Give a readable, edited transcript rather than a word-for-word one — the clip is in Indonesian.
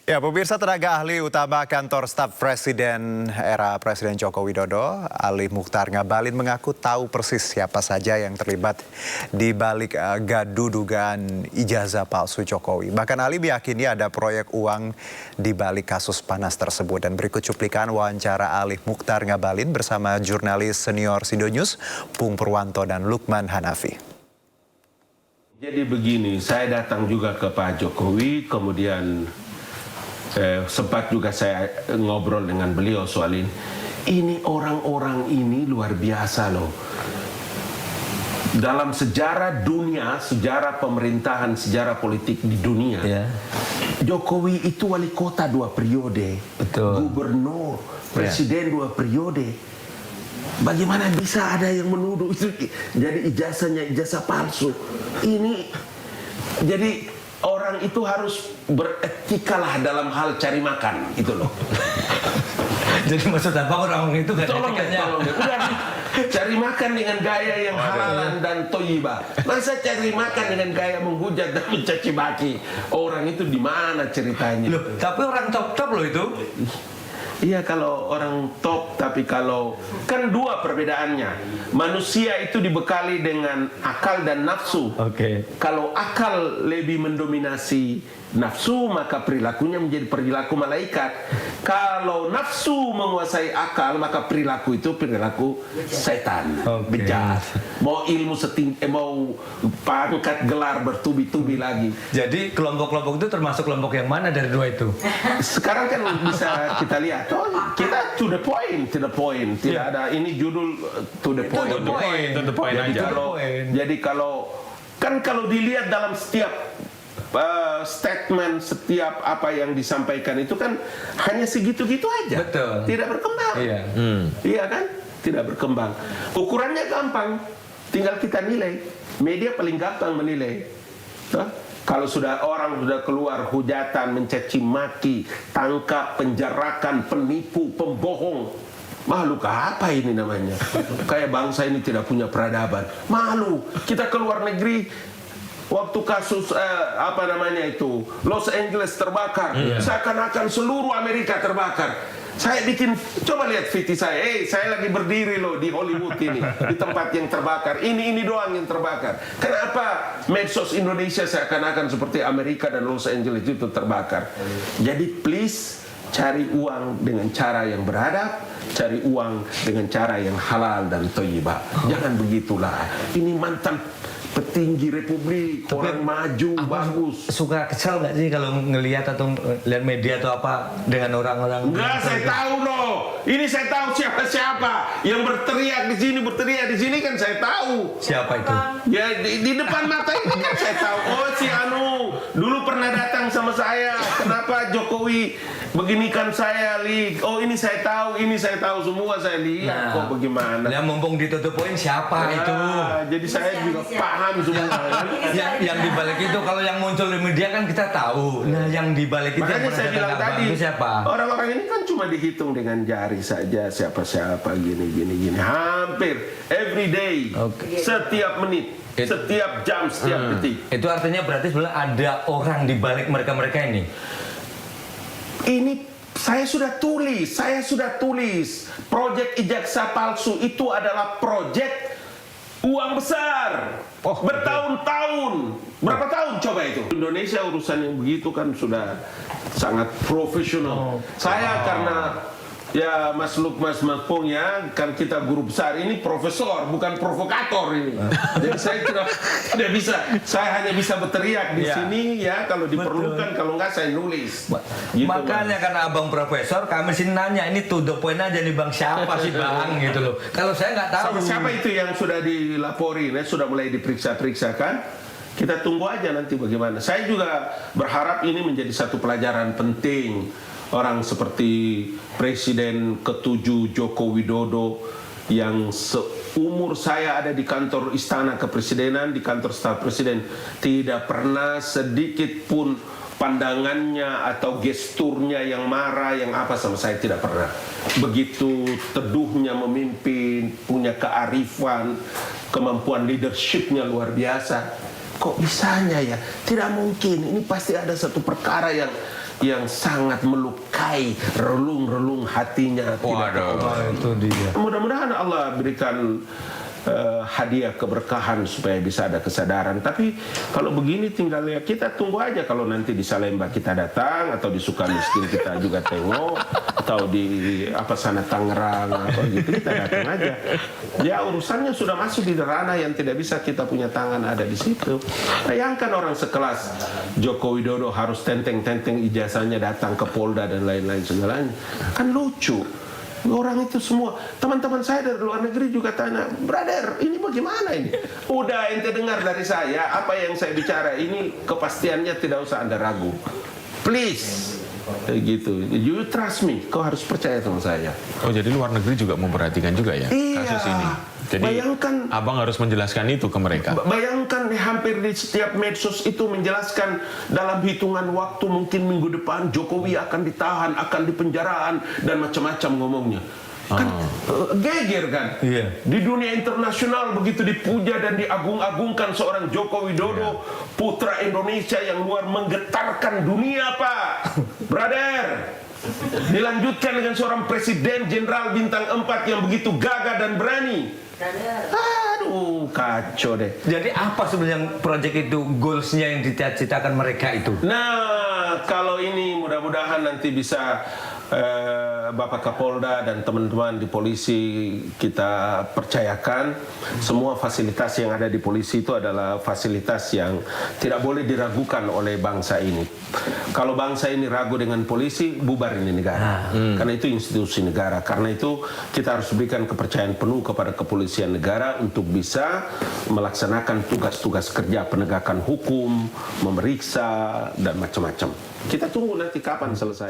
Ya, pemirsa, tenaga ahli utama kantor staf Presiden era Presiden Joko Widodo, Ali Mukhtar Ngabalin mengaku tahu persis siapa saja yang terlibat di balik gaduh dugaan ijazah palsu Jokowi. Bahkan Ali meyakini ada proyek uang di balik kasus panas tersebut. Dan berikut cuplikan wawancara Ali Mukhtar Ngabalin bersama jurnalis senior Sido News, Pung Purwanto dan Lukman Hanafi. Jadi begini, saya datang juga ke Pak Jokowi, kemudian sempat juga saya ngobrol dengan beliau soal ini. Ini orang-orang ini luar biasa loh. Dalam sejarah dunia, sejarah pemerintahan, sejarah politik di dunia, Jokowi itu wali kota 2 periode, gubernur, presiden 2 periode. Bagaimana bisa ada yang menuduh itu jadi ijazahnya ijazah palsu? Ini jadi orang itu harus beretika lah dalam hal cari makan, gitu loh. Jadi maksud apa orang itu gak ada etikanya? Udah cari makan dengan gaya yang halalan dan toyiba. Masa cari makan dengan gaya menghujat dan mencaci maki orang itu di mana ceritanya? Loh, tapi orang top loh itu. Iya, kalau orang top, tapi kalau kan dua perbedaannya. Manusia itu dibekali dengan akal dan nafsu. Kalau akal lebih mendominasi nafsu, maka perilakunya menjadi perilaku malaikat. Kalau nafsu menguasai akal, maka perilaku itu perilaku setan, bejat. Mau ilmu mau pangkat gelar bertubi-tubi lagi. Jadi kelompok-kelompok itu termasuk kelompok yang mana dari dua itu? Sekarang kan bisa kita lihat. Oh, kita to the point. Tidak ada ini judul to the point. Jadi kalau dilihat dalam setiap statement, setiap apa yang disampaikan itu kan hanya segitu-gitu aja. Betul. Tidak berkembang. Iya kan? Tidak berkembang. Ukurannya gampang. Tinggal kita nilai. Media paling gampang menilai. Kalau orang sudah keluar hujatan, mencaci maki, tangkap, penjarakan, penipu, pembohong, makhluk apa ini namanya? Kayak bangsa ini tidak punya peradaban. Malu. Kita keluar negeri, waktu kasus Los Angeles terbakar, seakan-akan seluruh Amerika terbakar. Saya coba lihat VT saya. Saya lagi berdiri loh di Hollywood ini, di tempat yang terbakar. Ini doang yang terbakar. Kenapa medsos Indonesia seakan-akan seperti Amerika dan Los Angeles itu terbakar? Jadi please, cari uang dengan cara yang beradab, cari uang dengan cara yang halal dan thayyibah. Jangan begitulah. Ini mantan petinggi republik, orang maju, bagus. Suka kesel nggak sih kalau ngelihat atau lihat media atau apa dengan orang-orang? Enggak, saya tahu loh. Ini saya tahu siapa yang berteriak di sini kan saya tahu. Siapa itu? Ya di depan mata ini kan saya tahu. Oh, si Anu dulu pernah datang sama saya. Kenapa Jokowi beginikan saya, Li? Oh, ini saya tahu semua, saya lihat. Kok bagaimana? Yang mumpung ditutup poin siapa itu? Jadi saya juga paham semua. yang dibalik itu, kalau yang muncul di media kan kita tahu. Nah, yang dibalik itu makanya saya bilang tadi, siapa? Orang-orang ini kan cuma dihitung dengan jari saja, siapa gini. Hampir every day, setiap menit, setiap jam, setiap detik. Itu artinya berarti sebenarnya ada orang di balik mereka ini. Ini saya sudah tulis. Proyek ijazah palsu itu adalah proyek uang besar, bertahun-tahun. Berapa tahun coba itu? Indonesia urusan yang begitu kan sudah sangat profesional. Saya karena ya Mas Pung ya, kan kita guru besar, ini profesor bukan provokator ini. Jadi saya tidak bisa, saya hanya bisa berteriak di sini ya kalau diperlukan, kalau enggak saya nulis. Gitu, makanya karena abang profesor, kami sih nanya ini to the point aja nih bang, siapa sih bang gitu loh. Kalau saya nggak tahu. Siapa itu yang sudah dilaporin, sudah mulai diperiksa kan? Kita tunggu aja nanti bagaimana. Saya juga berharap ini menjadi satu pelajaran penting. Orang seperti Presiden ke-7 Joko Widodo yang seumur saya ada di kantor Istana Kepresidenan, di kantor staf Presiden, tidak pernah sedikit pun pandangannya atau gesturnya yang marah, yang apa sama saya tidak pernah. Begitu teduhnya memimpin, punya kearifan, kemampuan leadershipnya luar biasa. Kok bisanya ya? Tidak mungkin, ini pasti ada satu perkara yang yang sangat melukai relung-relung hatinya. Waduh, itu dia. Mudah-mudahan Allah berikan hadiah keberkahan supaya bisa ada kesadaran. Tapi kalau begini tinggal ya kita tunggu aja, kalau nanti di Salemba kita datang atau di Sukamiskin kita juga tengok, atau di sana Tangerang atau gitu kita datang aja. Ya urusannya sudah masuk di ranah yang tidak bisa kita punya tangan ada di situ. Bayangkan orang sekelas Joko Widodo harus tenteng-tenteng ijazahnya datang ke Polda dan lain-lain segalanya. Kan lucu. Orang itu semua, teman-teman saya dari luar negeri juga tanya, brother, ini bagaimana ini? Udah ente dengar dari saya, apa yang saya bicara ini kepastiannya tidak usah Anda ragu. Please. Gitu. You trust me, kau harus percaya sama saya. Oh, jadi luar negeri juga memperhatikan juga ya kasus ini. Jadi bayangkan, abang harus menjelaskan itu ke mereka. Bayangkan hampir di setiap medsos itu menjelaskan dalam hitungan waktu mungkin minggu depan Jokowi akan ditahan, akan dipenjaraan dan macam-macam ngomongnya. Kan geger kan? Iya. Di dunia internasional begitu dipuja dan diagung-agungkan seorang Joko Widodo, putra Indonesia yang luar menggetarkan dunia, Pak. Brother. Dilanjutkan dengan seorang presiden jenderal bintang 4 yang begitu gagah dan berani. Aduh, kacau deh. Jadi apa sebenarnya proyek itu, goalsnya yang dicita-citakan mereka itu? Nah, kalau ini mudah-mudahan nanti bisa Bapak Kapolda dan teman-teman di polisi kita percayakan semua fasilitas yang ada di polisi itu adalah fasilitas yang tidak boleh diragukan oleh bangsa ini. Kalau bangsa ini ragu dengan polisi, bubar ini negara. Karena itu institusi negara. Karena itu kita harus berikan kepercayaan penuh kepada kepolisian negara untuk bisa melaksanakan tugas-tugas kerja penegakan hukum, memeriksa dan macam-macam. Kita tunggu nanti kapan selesai.